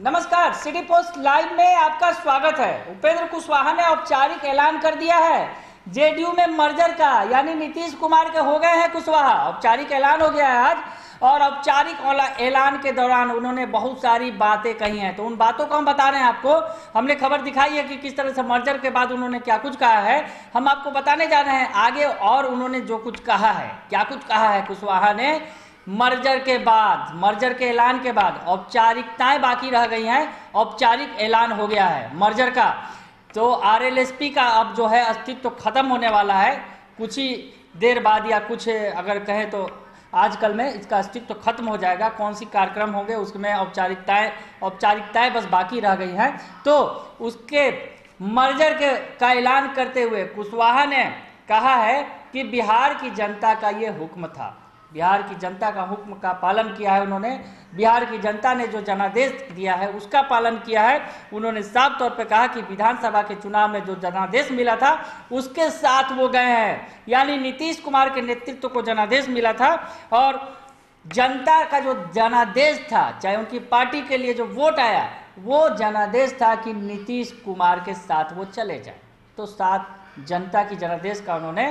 नमस्कार, city post live में आपका स्वागत है। उपेंद्र कुशवाहा ने औपचारिक ऐलान कर दिया है जेडीयू में मर्जर का, यानी नीतीश कुमार के हो गए हैं कुशवाहा। औपचारिक ऐलान हो गया है आज, और औपचारिक ऐलान के दौरान उन्होंने बहुत सारी बातें कही हैं, तो उन बातों को हम बता रहे हैं आपको। हमने खबर दिखाई है कि किस तरह से मर्जर के बाद उन्होंने क्या कुछ कहा है, हम आपको बताने जा रहे हैं आगे। और उन्होंने जो कुछ कहा है, क्या कुछ कहा है कुशवाहा ने मर्जर के बाद, मर्जर के ऐलान के बाद औपचारिकताएं बाकी रह गई हैं, औपचारिक ऐलान हो गया है मर्जर का। तो आरएलएसपी का अब जो है अस्तित्व खत्म होने वाला है कुछ ही देर बाद, या कुछ अगर कहें तो आजकल में इसका अस्तित्व खत्म हो जाएगा। कौन सी कार्यक्रम होंगे उसमें औपचारिकताएं बस बाकी रह गई हैं। तो उसके मर्जर का ऐलान करते हुए कुशवाहा ने कहा है कि बिहार की जनता का ये हुक्म था, बिहार की जनता का हुक्म का पालन किया है उन्होंने। बिहार की जनता ने जो जनादेश दिया है उसका पालन किया है। उन्होंने साफ तौर पे कहा कि विधानसभा के चुनाव में जो जनादेश मिला था उसके साथ वो गए हैं, यानी नीतीश कुमार के नेतृत्व को जनादेश मिला था। और जनता का जो जनादेश था, चाहे उनकी पार्टी के लिए जो वोट आया, वो जनादेश था कि नीतीश कुमार के साथ वो चले जाए। तो साथ जनता की जनादेश का उन्होंने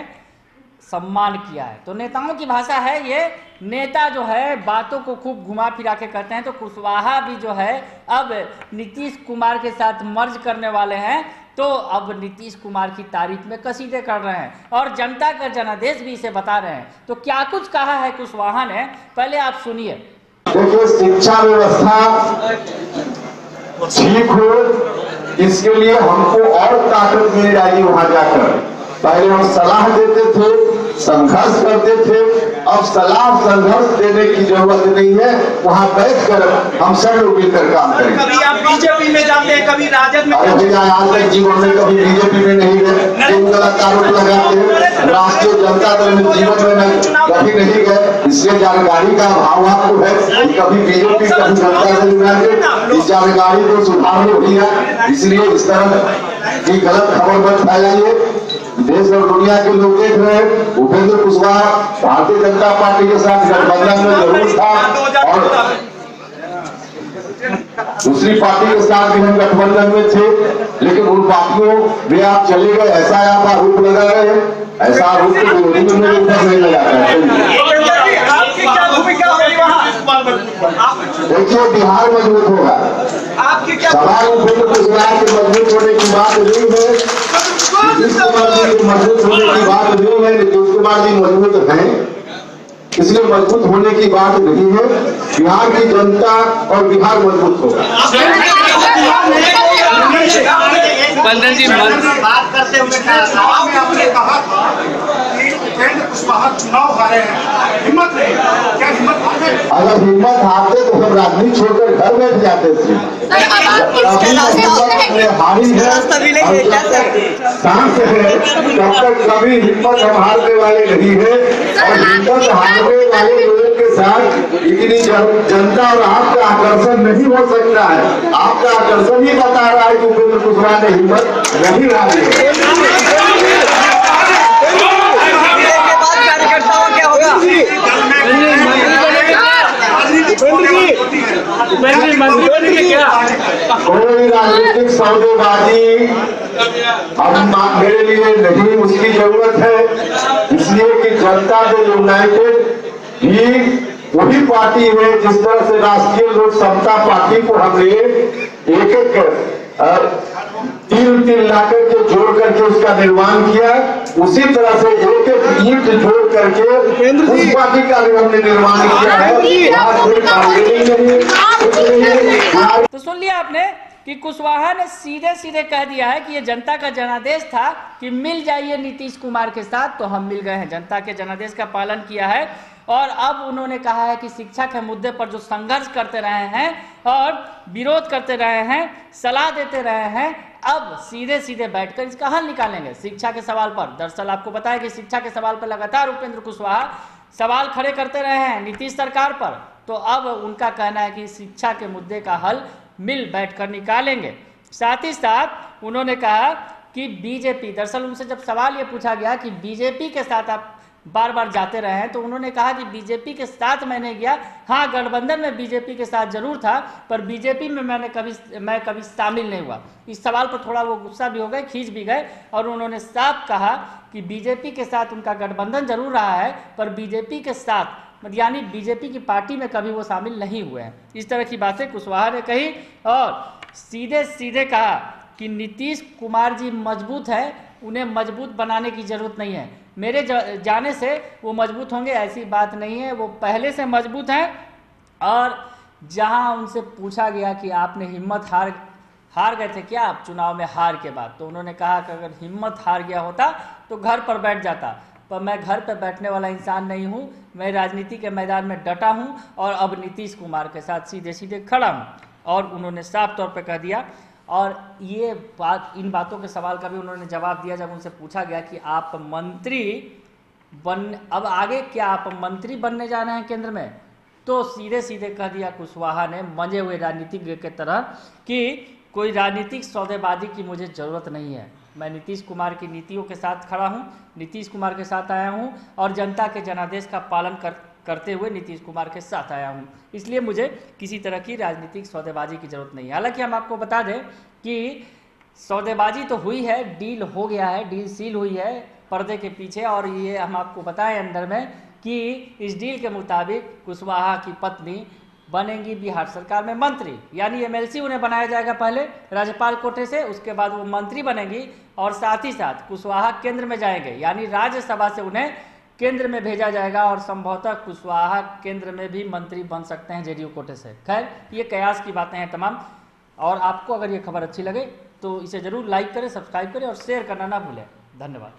सम्मान किया है। तो नेताओं की भाषा है ये, नेता जो है बातों को खूब घुमा फिरा के कहते हैं। तो कुशवाहा भी जो है अब नीतीश कुमार के साथ मर्ज करने वाले हैं, तो अब नीतीश कुमार की तारीफ में कसीदे कर रहे हैं और जनता का जनादेश भी इसे बता रहे हैं। तो क्या कुछ कहा है कुशवाहा ने, पहले आप सुनिए। देखिए, शिक्षा व्यवस्था ठीक हो, इसके लिए हमको और ताकत मिल जाएगी। वहां जाकर पहले हम सलाह देते थे, संघर्ष करते थे, अब सलाह संघर्ष देने की जरूरत नहीं है। वहां बैठकर हम सब लोग मिलकर काम करेंगे। कभी आप बीजेपी में जाते हैं, कभी राजद में। अरे भैया, आज तक जीवन में कभी बीजेपी में नहीं गए, तुम गलत आरोप लगाते हैं। राष्ट्रीय जनता दल में जीवन में कभी नहीं गए, इसलिए जानकारी का अभाव आपको है। कभी बीजेपी, कभी जनता दल में, इस जानकारी को सुधार हो गया। इसलिए इस तरह की गलत खबर मत फैलाइए। देश और दुनिया के लोग देख रहे हैं, उपेंद्र कुशवाहा भारतीय जनता पार्टी के साथ गठबंधन में जरूर था, और दूसरी पार्टी के साथ भी हम गठबंधन में थे, लेकिन उन पार्टियों में आप चले गए, ऐसा आप आरोप लगा रहे हैं। ऐसा आरोप तो विरोधी में मेरे ऊपर नहीं लगाता है। देखिए, बिहार मजबूत होगा। सवाल उपेंद्र कुशवाहा के मजबूत होने की बात नहीं है, नीतीश कुमार जी के मजबूत होने की बात नहीं है। नीतीश कुमार जी मजबूत हैं, इसलिए मजबूत होने की बात नहीं है। बिहार की जनता और बिहार मजबूत होगा। बंदन जी बात करते हुए कहा था कि उपेंद्र कुशवाहा चुनाव हारे हैं, हिम्मत नहीं, क्या हिम्मत हारे? अगर हिम्मत हारते तो हम राजनीति छोड़कर घर बैठ जाते थे। हारी है, सांस है, तब तक कभी हिम्मत हम हारने वाले नहीं है। और हिम्मत हारने वाले लोगों के साथ इतनी जनता और आपका आकर्षण नहीं हो सकता है। आपका आकर्षण ही बता रहा है कि उपेंद्र कुशवाहा ने हिम्मत नहीं हारी है। कोई राजनीतिक सौदेबाजी अब मेरे लिए नहीं, उसकी जरूरत है। इसलिए कि जनता दल यूनाइटेड ही वही पार्टी है जिस तरह से राष्ट्रीय लोक समता पार्टी को हमने एक एक तीन लाकर के जोड़ करके उसका निर्माण किया, उसी तरह से एक एक ईंट जोड़ करके उस पार्टी का भी हमने निर्माण किया है। तो सुन लिया आपने कि कुशवाहा ने सीधे सीधे कह दिया है कि ये जनता का जनादेश था कि मिल जाइए नीतीश कुमार के साथ, तो हम मिल गए हैं। जनता के जनादेश का पालन किया है। और अब उन्होंने कहा है कि शिक्षा के मुद्दे पर जो संघर्ष करते रहे हैं और विरोध करते रहे हैं, सलाह देते रहे हैं, अब सीधे सीधे बैठकर इसका हल निकालेंगे। शिक्षा के सवाल पर, दरअसल आपको बताया कि शिक्षा के सवाल पर लगातार उपेंद्र कुशवाहा सवाल खड़े करते रहे हैं नीतीश सरकार पर। तो अब उनका कहना है कि शिक्षा के मुद्दे का हल मिल बैठकर निकालेंगे। साथ ही साथ उन्होंने कहा कि बीजेपी, दरअसल उनसे जब सवाल ये पूछा गया कि बीजेपी के साथ आप बार बार जाते रहे हैं। तो उन्होंने कहा कि बीजेपी के साथ मैं नहीं गया, हाँ गठबंधन में बीजेपी के साथ जरूर था, पर बीजेपी में मैं कभी शामिल नहीं हुआ। इस सवाल पर थोड़ा वो गुस्सा भी हो गए, खींच भी गए, और उन्होंने साफ कहा कि बीजेपी के साथ उनका गठबंधन जरूर रहा है, पर बीजेपी के साथ यानी बीजेपी की पार्टी में कभी वो शामिल नहीं हुए हैं। इस तरह की बातें कुशवाहा ने कही और सीधे सीधे कहा कि नीतीश कुमार जी मजबूत है, उन्हें मजबूत बनाने की जरूरत नहीं है, मेरे जाने से वो मजबूत होंगे, ऐसी बात नहीं है, वो पहले से मजबूत हैं। और जहां उनसे पूछा गया कि आपने हिम्मत हार गए थे क्या आप चुनाव में हार के बाद, तो उन्होंने कहा कि अगर हिम्मत हार गया होता तो घर पर बैठ जाता, पर मैं घर पर बैठने वाला इंसान नहीं हूँ, मैं राजनीति के मैदान में डटा हूँ और अब नीतीश कुमार के साथ सीधे सीधे खड़ा हूँ। और उन्होंने साफ तौर पर कह दिया। और ये बात, इन बातों के सवाल का भी उन्होंने जवाब दिया जब उनसे पूछा गया कि आप अब आगे क्या आप मंत्री बनने जा रहे हैं केंद्र में, तो सीधे सीधे कह दिया कुशवाहा ने मंजे हुए राजनीतिज्ञ के तरह कि कोई राजनीतिक सौदेबाजी की मुझे ज़रूरत नहीं है, मैं नीतीश कुमार की नीतियों के साथ खड़ा हूँ, नीतीश कुमार के साथ आया हूँ और जनता के जनादेश का पालन करते हुए नीतीश कुमार के साथ आया हूँ, इसलिए मुझे किसी तरह की राजनीतिक सौदेबाजी की ज़रूरत नहीं है। हालांकि हम आपको बता दें कि सौदेबाजी तो हुई है, डील हो गया है, डील सील हुई है पर्दे के पीछे, और ये हम आपको बताएं अंदर में कि इस डील के मुताबिक कुशवाहा की पत्नी बनेंगी बिहार सरकार में मंत्री, यानी एमएलसी उन्हें बनाया जाएगा पहले राज्यपाल कोटे से, उसके बाद वो मंत्री बनेंगी और साथ ही साथ कुशवाहा केंद्र में जाएंगे, यानी राज्यसभा से उन्हें केंद्र में भेजा जाएगा और संभवतः कुशवाहा केंद्र में भी मंत्री बन सकते हैं जेडीयू कोटे से। खैर ये कयास की बातें हैं तमाम, और आपको अगर ये खबर अच्छी लगे तो इसे जरूर लाइक करें, सब्सक्राइब करें और शेयर करना ना भूलें। धन्यवाद।